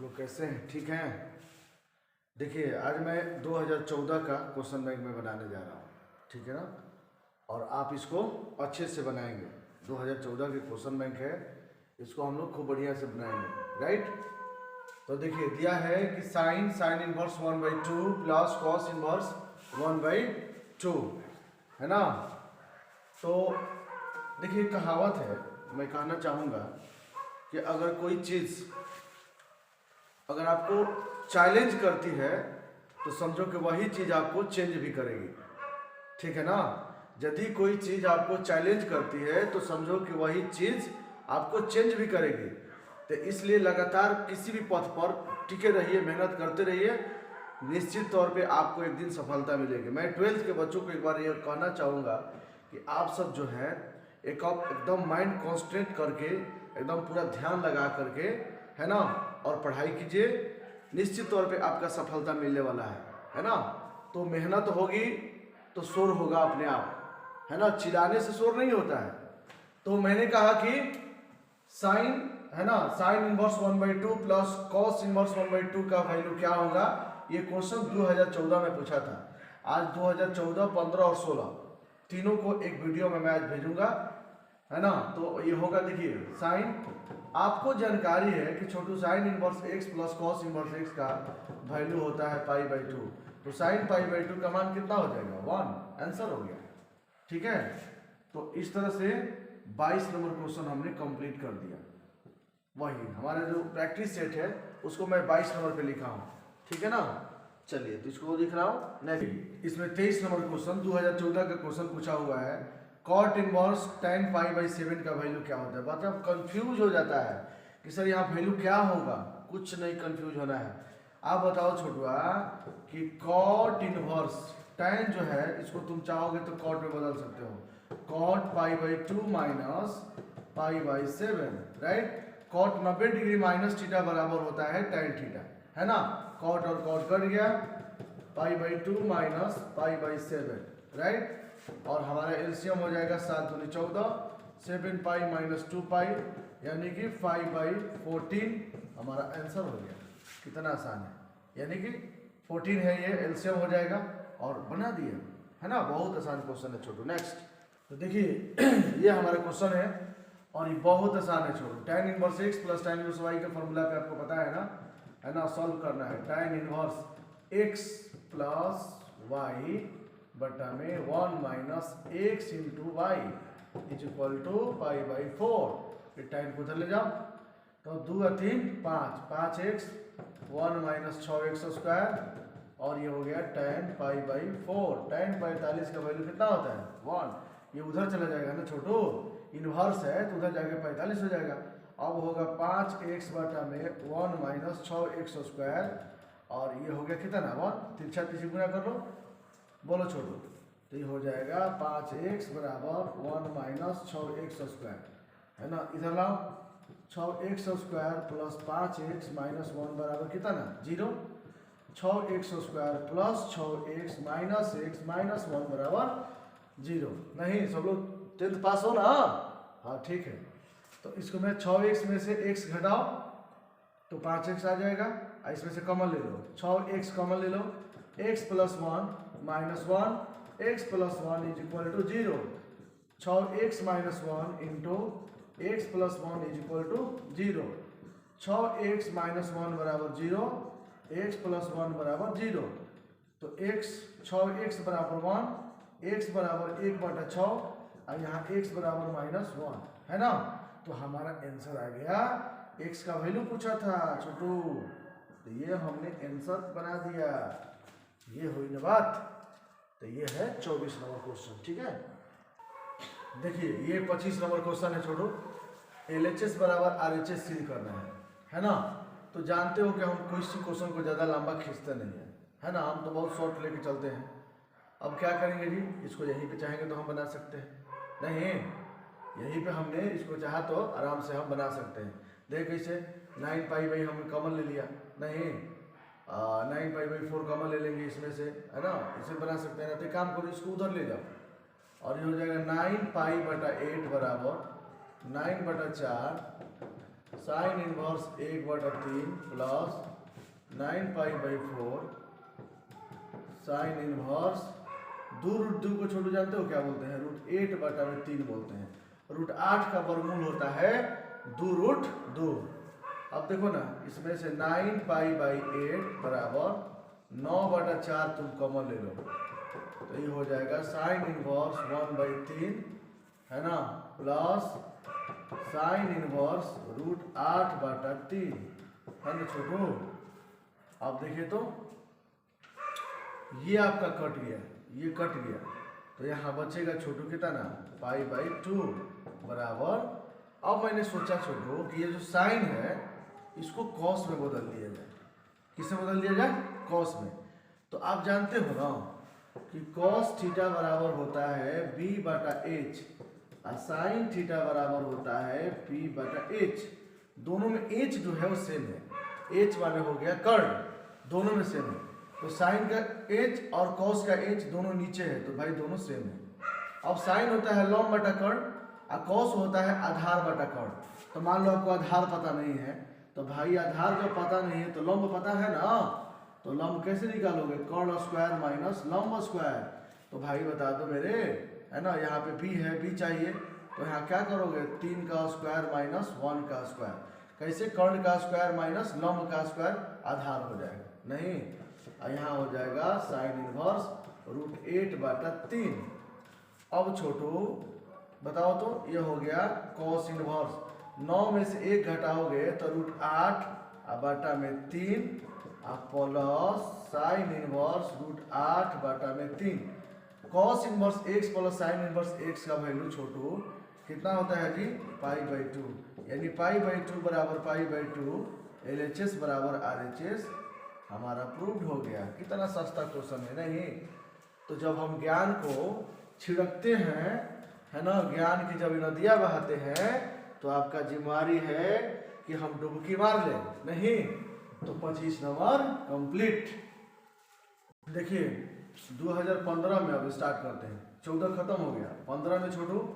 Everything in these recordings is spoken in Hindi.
लोग कैसे हैं? ठीक हैं? देखिए, आज मैं 2014 का क्वेश्चन बैंक में बनाने जा रहा हूँ, ठीक है ना। और आप इसको अच्छे से बनाएंगे। 2014 के क्वेश्चन बैंक है, इसको हम लोग खूब बढ़िया से बनाएंगे, राइट। तो देखिए, दिया है कि sine inverse 1/2 plus cos inverse 1/2, है ना। तो देखिए, कहावत है, मैं कहना चाहूँगा कि अगर कोई चीज़ अगर आपको चैलेंज करती है तो समझो कि वही चीज़ आपको चेंज भी करेगी, ठीक है ना। यदि कोई चीज़ आपको चैलेंज करती है तो समझो कि वही चीज़ आपको चेंज भी करेगी। तो इसलिए लगातार किसी भी पथ पर टिके रहिए, मेहनत करते रहिए, निश्चित तौर पे आपको एक दिन सफलता मिलेगी। मैं 12th के बच्चों को एक बार ये कहना चाहूँगा कि आप सब जो है एकदम माइंड कॉन्सेंट्रेट करके, एकदम पूरा ध्यान लगा करके, है ना, और पढ़ाई कीजिए। निश्चित तौर पे आपका सफलता मिलने वाला है ना। तो मेहनत होगी तो शोर होगा अपने आप, है ना। चिल्लाने से शोर नहीं होता है। तो मैंने कहा कि साइन, है ना, sine inverse 1/2 plus cos inverse 1/2 का वैल्यू क्या होगा। ये क्वेश्चन 2014 में पूछा था। आज 2014, 15 और 16 तीनों को एक वीडियो में मैं आज भेजूंगा, है ना। तो ये होगा, देखिए, साइन, आपको जानकारी है कि छोटू sine inverse x plus cos inverse x का वैल्यू होता है π/2। तो साइन π/2 का मान कितना हो जाएगा? 1। आंसर हो गया, ठीक है। तो इस तरह से 22 नंबर क्वेश्चन हमने कंप्लीट कर दिया। वही हमारा जो प्रैक्टिस सेट है उसको मैं 22 नंबर पे लिखा हूँ, ठीक है ना। चलिए, तो इसको दिख रहा हूँ नहीं। इसमें 23 नंबर क्वेश्चन 2014 का क्वेश्चन पूछा हुआ है, कॉट इनवर्स tan π/7 का वैल्यू क्या होता है। मतलब कंफ्यूज हो जाता है कि सर यहाँ वैल्यू क्या होगा। कुछ नहीं कंफ्यूज होना है। आप बताओ छोटुआ कि कॉट इनवर्स tan जो है, इसको तुम चाहोगे तो कॉट में बदल सकते हो। Cot π/2 minus π/7, right. Cot 90 degree minus theta बराबर होता है tan थीटा, है ना। कॉट और कॉट कट गया, π/2 माइनस π/7, राइट। और हमारा एलसीएम हो जाएगा 7 दूनी 14, 7π माइनस 2π, यानी कि 5/14 हमारा आंसर हो गया। कितना आसान है, यानी कि 14 है, ये एलसीएम हो जाएगा और बना दिए, है ना। बहुत आसान क्वेश्चन है छोटू। नेक्स्ट, तो देखिए ये हमारा क्वेश्चन है और ये बहुत आसान है Chhotu. tan inverse x plus tan inverse y का फॉर्मूला पे आपको पता है ना, सॉल्व करना है। tan inverse x plus y बटा में 1 minus x into y is equal to π/4। Time को उधर ले जाओ, तो 2 और 3 5, 5x 1 माइनस 6x स्क्वायर, और ये हो गया tan π/4। tan 45 का वैल्यू कितना होता है? 1। ये उधर चला जाएगा ना छोटू, इनवर्स है तो उधर जाके 45 हो जाएगा। अब होगा 5x बटा में 1 माइनस 6x स्क्वायर, और ये हो गया कितना? 1। तिरछा तिरछी गुना कर लो, बोलो छोटू। तो ये हो जाएगा 5x बराबर 1 माइनस 6x स्क्वायर, है ना। इधर लाओ, 6x square plus 5x minus 1 बराबर कितना? 0। 6x square plus 6x minus x minus 1 बराबर 0। नहीं, सब लोग 10th पास हो ना? हाँ, ठीक है। तो इसको मैं 6x में से x घटाओ तो 5x आ जाएगा, इसमें से कॉमन ले लो, 6x कॉमन ले लो, x plus 1 minus 1, x plus 1 is equal to 0। 6x minus 1 into x plus 1 is equal to 0। 6x minus 1 बराबर 0, x प्लस 1 बराबर 0। तो 6x बराबर 1, x बराबर 1/6, और यहाँ x बराबर माइनस 1, है ना। तो हमारा आंसर आ गया, x का वैल्यू पूछा था छोटू, तो ये हमने आंसर बना दिया। ये हुई ना बात। तो ये है 24 नंबर क्वेश्चन, ठीक है। देखिए, ये 25 नंबर क्वेश्चन है छोटू। LHS बराबर RHS सिद्ध करना है ना। तो जानते हो कि हम किसी क्वेश्चन को ज़्यादा लंबा खींचते नहीं है ना। हम तो बहुत शॉर्ट लेके चलते हैं। अब क्या करेंगे जी, इसको यहीं पे चाहेंगे तो हम बना सकते हैं, नहीं यहीं पे हमने इसको चाहा तो आराम से हम बना सकते हैं। देख कैसे, 9π हमने कॉमन ले लिया, नहीं 9π/4 कॉमन ले लेंगे इसमें से, है ना। इसे बना सकते हैं ना। तो काम करो, इसको उधर ले जाओ, और ये हो जाएगा 9π/8 बराबर 9/4 sine inverse 1/3 plus 9π/4 sine inverse 2√2 को छोटू जानते हो क्या बोलते हैं? √8/3 बोलते हैं। √8 का वर्गमूल होता है 2√2। अब देखो ना, इसमें से 9π/8 बराबर 9/4 तुम कॉमन ले लो, तो ये हो जाएगा साइन इनवर्स 1/3 है ना, प्लस साइन इनवर्स √8/3 है ना छोटू। अब देखिए तो ये आपका कट गया, ये कट गया, तो यहाँ बचेगा छोटू कितना? π/2 बराबर। अब मैंने सोचा छोटू कि ये जो साइन है इसको कॉस में बदल दिया जाए। किससे बदल दिया जाए? कॉस में। तो आप जानते हो ना कि कॉस थीटा बराबर होता है b/h और साइन थीटा बराबर होता है p/h। दोनों में h जो है वो सेम है, h माने हो गया कर्ण, दोनों में सेम है। तो साइन का h और कॉस का h दोनों नीचे है, तो भाई दोनों सेम है। अब साइन होता है लंब बटा कर्ण और कॉस होता है आधार बटा कर्ण। तो मान लो आपको आधार पता नहीं है, तो भाई आधार जब पता नहीं है तो लंब पता है ना, तो लंब कैसे निकालोगे? कर्ण स्क्वायर माइनस लंब स्क्वायर। तो भाई बता दो मेरे, है ना, यहाँ पे b है, b चाहिए, तो यहाँ क्या करोगे? 3 का स्क्वायर माइनस 1 का स्क्वायर। कैसे? कर्ण का स्क्वायर माइनस लंब का स्क्वायर आधार हो जाएगा नहीं, और यहाँ हो जाएगा साइन इनवर्स √8/3। अब छोटू बताओ तो, ये हो गया कॉस इनवर्स। 9 में से 1 घटाओगे तो √8/3 plus sine inverse √8/3। Cos inverse x plus sign inverse x का वैल्यू छोटू कितना होता है जी? π/2, यानी π/2 बराबर π/2, LHS बराबर RHS हमारा प्रूव्ड हो गया। कितना सस्ता क्वेश्चन है नहीं? तो जब हम ज्ञान को छिड़कते हैं, है ना, ज्ञान की जब नदियाँ बहाते हैं, तो आपका जिम्मेवारी है कि हम डुबकी मार लें नहीं, तो 25 नंबर कंप्लीट। देखिए 2015 में अब स्टार्ट करते हैं, 14 खत्म हो गया, 15 में छोटू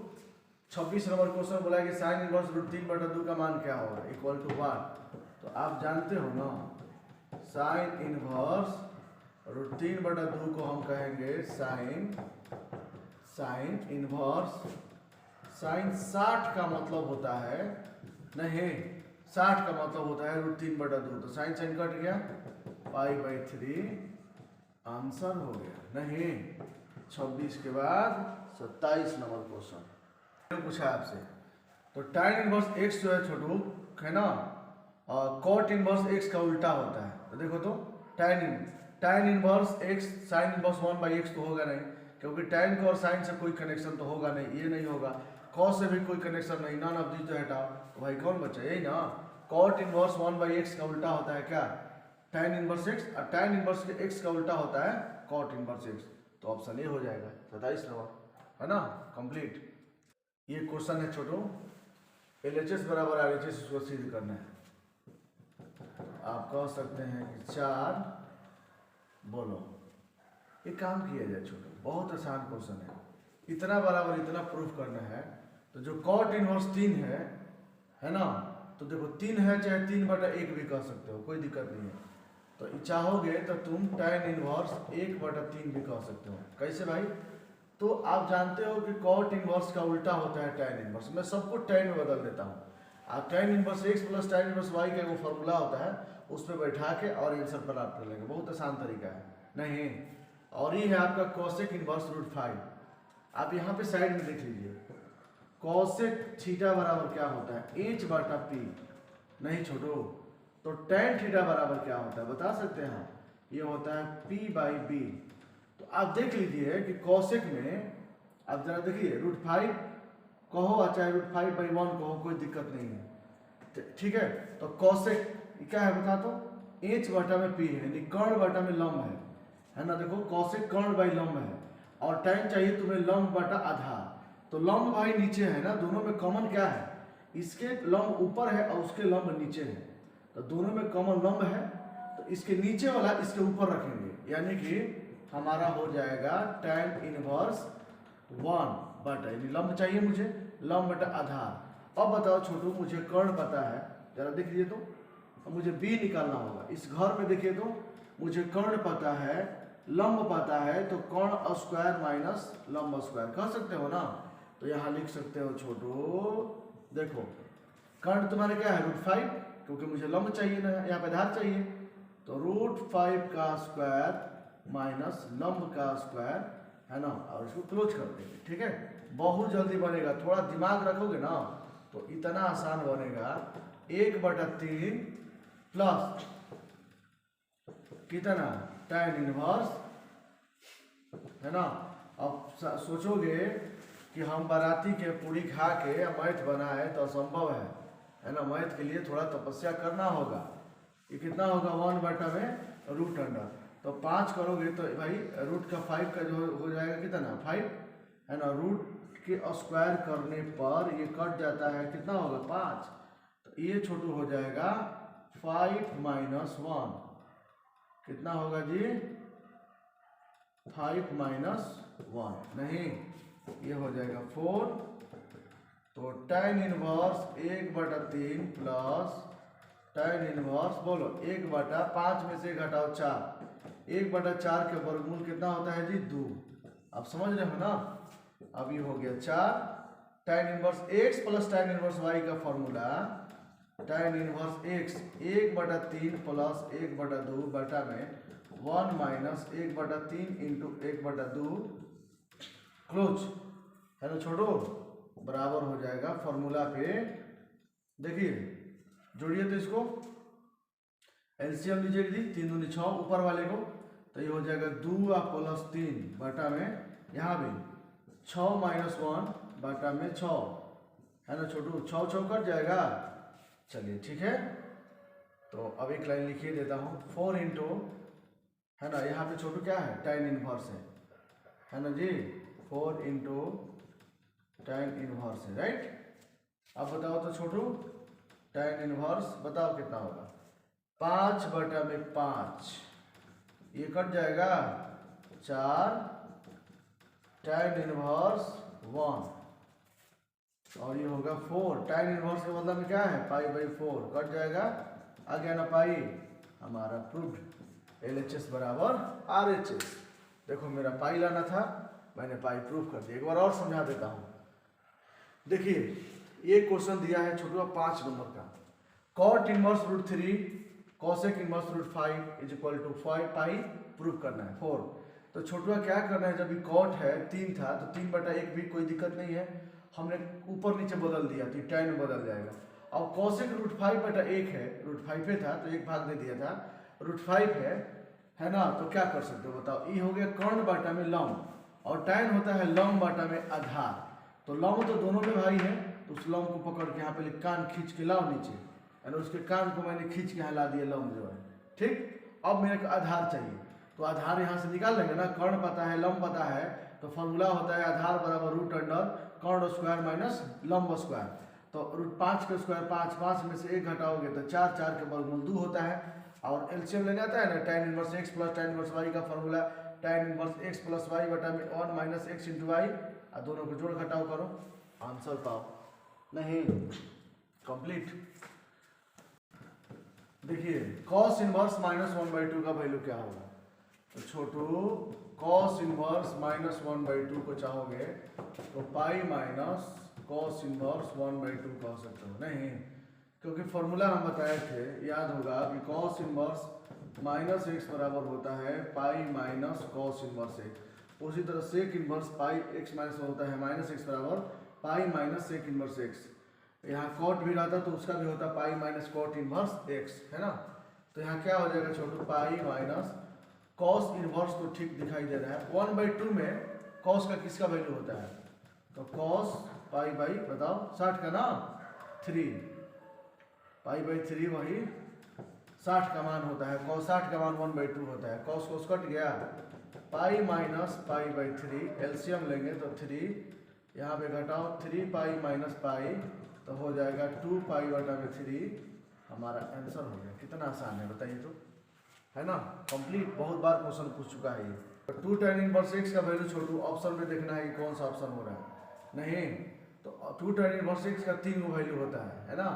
26 नंबर क्वेश्चन बोला कि साइन इनवर्स √3/2 का मान क्या होगा? Equal to 1। तो आप जानते हो ना, साइन इनवर्स √3/2 को हम कहेंगे साइन इनवर्स। साइन 60 का मतलब होता है नहीं, 60 का मतलब होता है √3/2, तो साइन साइन कट गया, π/3 आंसर हो गया नहीं। 26 के बाद 27 नंबर क्वेश्चन पूछा आपसे, तो tan इनवर्स x जो है छोटू, है ना, कॉट इनवर्स x का उल्टा होता है। तो देखो तो tan inverse x sine inverse 1/x तो होगा नहीं, क्योंकि tan को और साइन से कोई कनेक्शन तो होगा नहीं, ये नहीं होगा। कॉस से भी कोई कनेक्शन नहीं, नॉन ऑफ दिस तो हटाओ, तो भाई कौन बचा? यही ना, कॉट इनवर्स 1/x का उल्टा होता है क्या? tan इनवर्स x, और tan इनवर्स के x का उल्टा होता है कॉट इनवर्स x। तो ऑप्शन ए हो जाएगा 27 नंबर, है ना, कंप्लीट। ये क्वेश्चन है छोटू, LHS बराबर RHS इसको सिद्ध करना है। आप कह सकते हैं कि 4 बोलो, ये काम किया जाए छोटू, बहुत आसान क्वेश्चन है। इतना बराबर इतना प्रूफ करना है, तो जो कॉट इनवर्स 3 है ना, तो देखो 3 है, चाहे 3/1 भी कह सकते हो, कोई दिक्कत नहीं है। तो चाहोगे तो तुम tan इनवर्स 1/3 भी कह सकते हो। कैसे भाई? तो आप जानते हो कि कॉट इनवर्स का उल्टा होता है tan इनवर्स। मैं सब कुछ tan में बदल देता हूँ। आप tan inverse x plus tan inverse y का वो फॉर्मूला होता है, उस पर बैठा के और आंसर प्राप्त कर लेंगे। बहुत आसान तरीका है नहीं। और ये है आपका कॉसेक इनवर्स √5। आप यहाँ पे साइड में लिख लीजिए, कॉसेक थीटा बराबर क्या होता है? h/p। नहीं छोटो, तो tan थीटा बराबर क्या होता है बता सकते हैं? ये होता है p/b। तो आप देख लीजिए कि कॉसेक में, आप जरा देखिए, √5 कहो चाहे √5/1 कहो, कोई दिक्कत नहीं है, ठीक है। तो कॉसेक क्या है बता तो? h/p है, यानी कर्ण बटा में लंब है ना। देखो कॉसेक कर्ण बाई लंब है, और tan चाहिए तुम्हें लंब बटा आधार। तो लंब भाई नीचे है ना, दोनों में कॉमन क्या है? इसके लंब ऊपर है और उसके लंब नीचे है, तो दोनों में कॉमन लंब है, तो इसके नीचे वाला इसके ऊपर रखेंगे, यानी कि हमारा हो जाएगा tan इनवर्स 1/, यानी लंब चाहिए मुझे, लंब बटा आधार। अब बताओ छोटू, मुझे कर्ण पता है, जरा देख लीजिए तो। अब मुझे बी निकालना होगा। इस घर में देखिए तो मुझे कर्ण पता है, लंब पता है, तो कर्ण स्क्वायर माइनस लंब स्क्वायर कह सकते हो ना। तो यहाँ लिख सकते हो छोटू, देखो कर्ण तुम्हारे क्या है √5, क्योंकि मुझे लंब चाहिए ना, यहाँ पे आधार चाहिए, तो √5 का स्क्वायर माइनस लंब का स्क्वायर है ना, और इसको क्लोज कर देंगे। ठीक है, बहुत जल्दी बनेगा, थोड़ा दिमाग रखोगे ना तो इतना आसान बनेगा। 1/3 प्लस कितना tan इनवर्स है ना। अब सोचोगे कि हम बाराती के पूरी खा के मैथ बनाए तो असंभव है ना। मैथ के लिए थोड़ा तपस्या करना होगा। ये कितना होगा 1/√अंडर, तो 5 करोगे तो भाई रूट का 5 का जो हो जाएगा कितना 5 है ना। रूट के स्क्वायर करने पर ये कट जाता है, कितना होगा 5, तो ये छोटू हो जाएगा 5 - 1, कितना होगा जी 5 - 1 नहीं, ये हो जाएगा 4। तो tan inverse 1/3 plus tan inverse बोलो 1/5 में से घटाओ 4, 1/4 के वर्गमूल कितना होता है जी 2। अब समझ रहे हो ना। अब ये हो गया 4 tan inverse x plus tan inverse y का formula tan inverse x 1/3 plus 1/2 बटा में 1 माइनस 1/3 इंटू 1/2 क्लोज है ना छोटो, बराबर हो जाएगा फॉर्मूला पे। देखिए जोड़िए तो इसको एलसीएम लीजिए जी, 3 दूनी 6 ऊपर वाले को, तो ये हो जाएगा 2 + 3 बटा में यहाँ भी 6 - 1 बटा में 6 है ना छोटू, 6 6 कट जाएगा। चलिए ठीक है, तो अब एक लाइन लिखिए देता हूँ 4 इंटू है ना, यहाँ पे छोटू क्या है tan इनवर्स है ना जी, 4 इंटू tan इनवर्स है राइट। अब बताओ तो छोटू tan इनवर्स बताओ कितना होगा 5/5, ये कट जाएगा 4 tan इनवर्स 1 और ये होगा 4। tan इनवर्स के मतलब में क्या है π/4 कट जाएगा, आ गया ना पाई, हमारा प्रूव्ड LHS बराबर RHS। देखो मेरा पाई लाना था, मैंने पाई प्रूव कर दिया। एक बार और समझा देता हूँ। देखिए ये क्वेश्चन दिया है छोटू 5 नंबर का, cot इनवर्स √3 cosec इनवर्स √5 = 5 पाई प्रूव करना है 4। तो छोटुआ क्या करना है, जब ये cot है 3 था तो 3/1 भी कोई दिक्कत नहीं है, हमने ऊपर नीचे बदल दिया तो tan में बदल जाएगा। अब cosec √5/1 है, √5 पे था तो 1 भाग दे दिया था, √5 है ना, तो क्या कर सकते हो बताओ। ये हो गया कर्ण बटा में लंब, और tan होता है लंब बटा में आधार, तो लंब तो दोनों में भाई है, तो उस लंब को पकड़ के यहाँ पे कान खींच के लाओ नीचे, यानी उसके कान को मैंने खींच के यहाँ ला दिया लंब जो है। ठीक, अब मेरे को आधार चाहिए, तो आधार यहाँ से निकाल लेंगे ना, कर्ण पता है लंब पता है, तो फॉर्मूला होता है आधार बराबर √अंडर कर्ण स्क्वायर माइनस लंब स्क्वायर। तो √5 का स्क्वायर 5, 5 में से 1 घटाओगे तो 4, 4 के वर्गमूल 2 होता है, और एलसीएम लेने आता है ना, tan inverse x plus tan inverse y का formula tan inverse x plus y बटा में 1 माइनस x इंटू y, और दोनों को जोड़ घटाओ करो, आंसर पाओ। नहीं कंप्लीट। देखिए cos इनवर्स -1/2 का वैल्यू क्या होगा, तो छोटू cos इनवर्स -1/2 को चाहोगे तो पाई माइनस cos इनवर्स 1/2 कह सकते हो। नहीं, क्योंकि फॉर्मूला हम बताए थे, याद होगा कि cos इनवर्स -x बराबर होता है pi minus cos inverse x। उसी तरह sec इनवर्स पाई x माइनस होता है -x बराबर pi minus sec inverse x। यहाँ cot भी रहता तो उसका भी होता pi minus cot inverse x है ना। तो यहाँ क्या हो जाएगा छोटू, पाई माइनस cos इनवर्स तो ठीक दिखाई दे रहा है, 1/2 में cos का किसका वैल्यू होता है, तो cos पाई बाई बताओ 60 का ना 3, पाई/3 वही 60 का मान होता है, cos 60 का मान 1/2 होता है, cos cos कट गया, पाई माइनस पाई/3 एलसीएम लेंगे तो 3 यहाँ पे घटाओ 3 पाई माइनस पाई तो हो जाएगा 2 पाई बटा में 3, हमारा आंसर हो गया। कितना आसान है बताइए तो, है ना कंप्लीट। बहुत बार क्वेश्चन पूछ चुका है ये। तो 2 tan इनवर्स x का वैल्यू छोटू ऑप्शन में देखना है कि कौन सा ऑप्शन हो रहा है। नहीं तो 2 tan इनवर्स x का 3 वैल्यू होता है ना,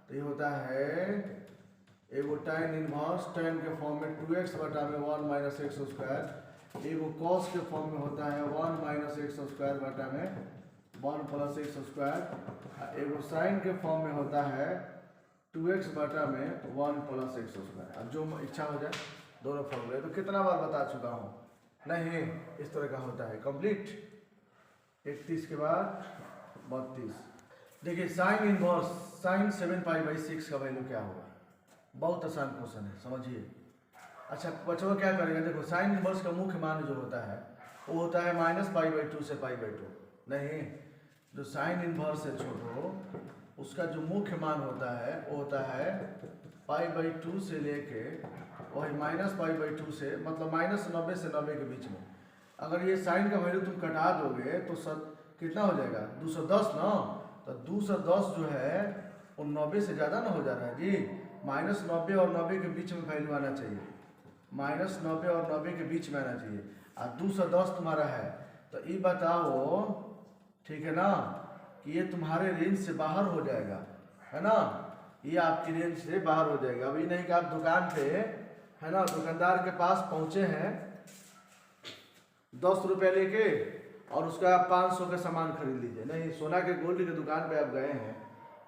तो ये होता है एगो tan इनवर्स tan के फॉर्म में 2x बटा में 1 माइनस एक्स स्क्वायर, एगो cos के फॉर्म में होता है 1 माइनस एक्स स्क्वायर बटा में 1 प्लस एक्स स्क्वायर, एगो sin के फॉर्म में होता है 2x बटा में 1 प्लस एक्स स्क्वायर। अब जो इच्छा हो जाए दोनों फॉर्मूले, तो कितना बार बता चुका हूँ, नहीं इस तरह का होता है कंप्लीट। 31 के बाद 32। देखिए साइन इनवर्स साइन 7π/6 का वैल्यू क्या होगा, बहुत आसान क्वेश्चन है, समझिए। अच्छा बच्चों क्या करेगा, देखो साइन इनवर्स का मुख्य मान जो होता है वो होता है -π/2 से π/2। नहीं, जो साइन इनवर्स है छोटो, उसका जो मुख्य मान होता है वो होता है π/2 से लेके वही -π/2 से, मतलब -90 से 90 के बीच में। अगर ये साइन का वैल्यू तुम कटा दोगे तो कितना हो जाएगा, 210 ना। तो 210 जो है वो 90 से ज़्यादा ना हो जा रहा है जी, -90 और 90 के बीच में वैल्यू आना चाहिए, -90 और 90 के बीच में आना चाहिए। और 210 तुम्हारा है, तो ये बताओ ठीक है ना कि ये तुम्हारे रेंज से बाहर हो जाएगा, है ना, ये आपकी रेंज से बाहर हो जाएगा। अभी नहीं कि आप दुकान पे है ना, दुकानदार के पास पहुंचे हैं 10 रुपये लेके और उसका आप 500 का सामान खरीद लीजिए। नहीं, सोना के गोल्ड की दुकान पे आप गए हैं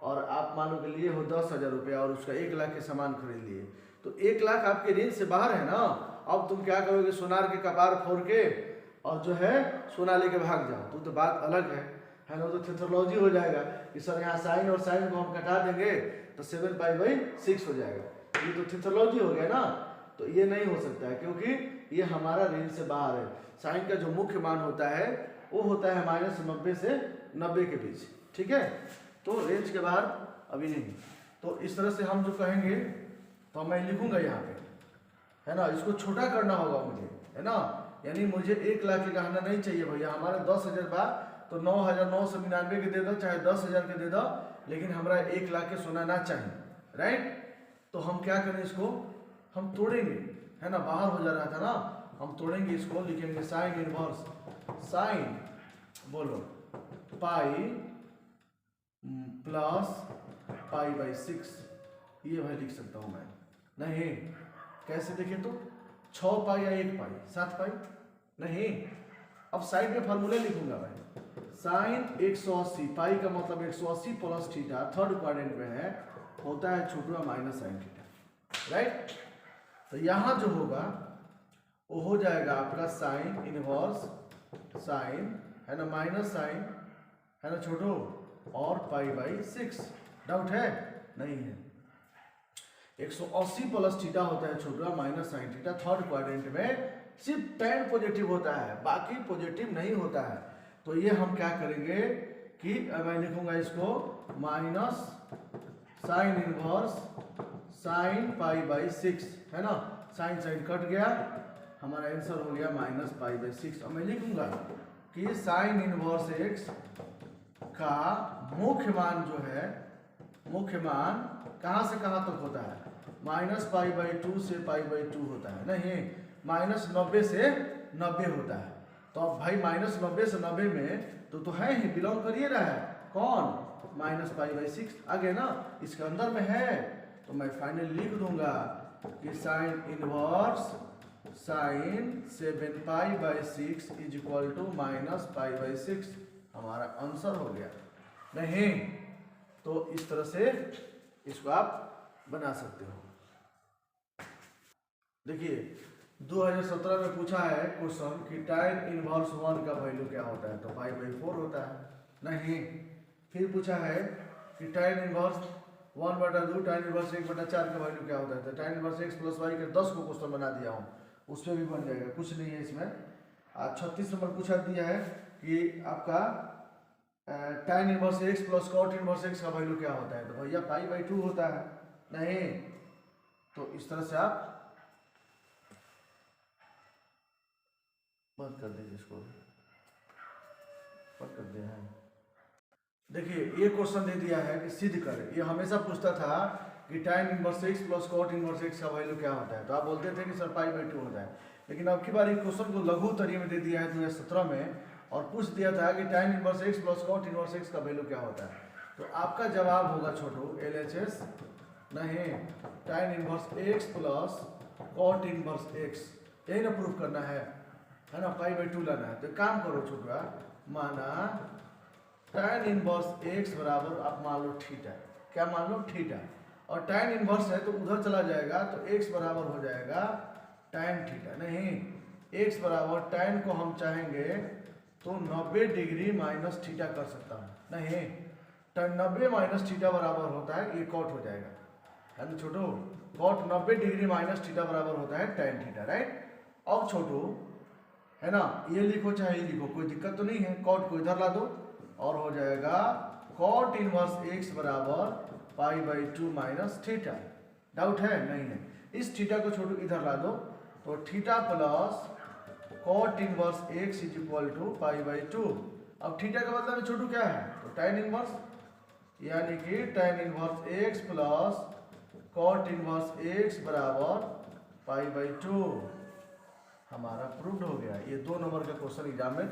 और आप मानो के लिए हो 10,000 रुपया और उसका 1 लाख के सामान खरीद लिए, तो 1 लाख आपके रेंज से बाहर है ना। अब तुम क्या करोगे, सोनार के कपार फोड़ के और जो है सोना लेके भाग जाओ, तो बात अलग है ना। तो थेथोलॉजी हो जाएगा कि सर यहाँ साइन और साइन को हम कटा देंगे तो 7π/6 हो जाएगा, ये तो थेथोलॉजी हो गया ना। तो ये नहीं हो सकता है क्योंकि ये हमारा रेंज से बाहर है। साइन का जो मुख्य मान होता है वो होता है -90 से 90 के बीच, ठीक है, तो रेंज के बाहर अभी नहीं। तो इस तरह से हम जो कहेंगे तो मैं लिखूंगा यहाँ पे, है ना, इसको छोटा करना होगा मुझे, है ना, यानी मुझे 1 लाख के गहना नहीं चाहिए भैया, हमारे 10,000 बार तो 9,999 के दे दो, चाहे 10,000 के दे दो, लेकिन हमारा 1 लाख के सोना ना चाहिए, राइट। तो हम क्या करें, इसको हम तोड़ेंगे, है ना, बाहर हो जा रहा था ना, हम तोड़ेंगे इसको, लिखेंगे साइन इनवर्स, साइन बोलो पाई प्लस π/6, ये भाई लिख सकता हूँ मैं। नहीं, कैसे देखें तो 6π या 1π, 7π नहीं। अब साइड में फार्मूला लिखूंगा मैं, साइन 180, पाई का मतलब 180 प्लस थीटा, थर्ड क्वाड्रेंट में है, होता है छोटा माइनस साइन थीटा, राइट। तो यहाँ जो होगा वो हो जाएगा आपका साइन इनवर्स साइन, है ना, माइनस साइन, है ना छोटो, और π/6। डाउट है? नहीं है। 180 प्लस थीटा होता है छोटा minus sine theta, third quadrant में सिर्फ tan पॉजिटिव होता है, बाकी पॉजिटिव नहीं होता है। तो ये हम क्या करेंगे कि मैं लिखूंगा इसको माइनस साइन इनवर्स साइन π/6, है ना, साइन साइन कट गया, हमारा आंसर हो गया -π/6। अब मैं लिखूंगा कि साइन इनवर्स x का मुख्य मान जो है, मुख्य मान कहाँ से कहाँ तक होता है, -π/2 से π/2 होता है, नहीं -90 से 90 होता है। तो अब भाई -90 से 90 में तो है ही, बिलोंग करिए रहा है कौन, -π/6 आगे ना, इसके अंदर में है। तो मैं फाइनली लिख दूंगा कि sine inverse sine 7π/6 is equal to -π/6, हमारा आंसर हो गया। नहीं तो इस तरह से इसको आप बना सकते हो। देखिए 2017 में पूछा है क्वेश्चन कि tan इनवर्स 1 का वैल्यू क्या होता है, तो π/4 होता है। नहीं, फिर पूछा है कि tan इनवर्स 1/2 tan इनवर्स 1/4 का वैल्यू क्या होता है, तो tan इनवर्स x + y के 10 को क्वेश्चन बना दिया हूँ, उस पर भी बन जाएगा, कुछ नहीं है इसमें। 36 नंबर पूछा दिया है कि आपका tan inverse x + cot inverse x का वैल्यू क्या होता है, तो भैया π/2 होता है। नहीं, तो इस तरह से आप बंद कर दीजिए, इसको बंद कर दिया है। देखिए ये क्वेश्चन दे दिया है कि सिद्ध करें, ये हमेशा पूछता था कि tan inverse x + cot inverse x का वैल्यू क्या होता है, तो आप बोलते थे कि सर π/2 होता है। लेकिन अब की बार एक क्वेश्चन को लघु तरीके में दे दिया है 2017 में, और पूछ दिया था कि tan inverse x + cot inverse x का वैल्यू क्या होता है। तो आपका जवाब होगा छोटू LHS नहीं, tan inverse x plus cot inverse x, यही ना प्रूफ करना है ना, पाई/2 लाना है। तो काम करो छोटू, माना tan इनवर्स x बराबर आप मान लो थीटा, क्या मान लो थीटा, और tan इनवर्स है तो उधर चला जाएगा तो x बराबर हो जाएगा tan थीटा। नहीं, x बराबर tan को हम चाहेंगे तो 90 डिग्री माइनस थीटा कर सकता हूँ, नहीं tan 90 माइनस थीटा बराबर होता है, ये कॉट हो जाएगा है ना छोटू, कॉट 90 डिग्री माइनस थीटा बराबर होता है tan थीटा, राइट। अब छोटू है ना, ये लिखो चाहे ये लिखो, कोई दिक्कत तो नहीं है, कॉट को इधर ला दो और हो जाएगा कॉट इनवर्स x बराबर पाई/2 माइनस थीटा। डाउट है? नहीं है। इस थीटा को छोटू इधर ला दो, तो theta plus cot inverse x is equal to पाई/2। अब थीटा का मतलब छोटू क्या है, तो tan इनवर्स, यानी कि tan inverse x plus cot inverse x बराबर पाई/2। हमारा प्रूव्ड हो गया। ये 2 नंबर का क्वेश्चन एग्जाम में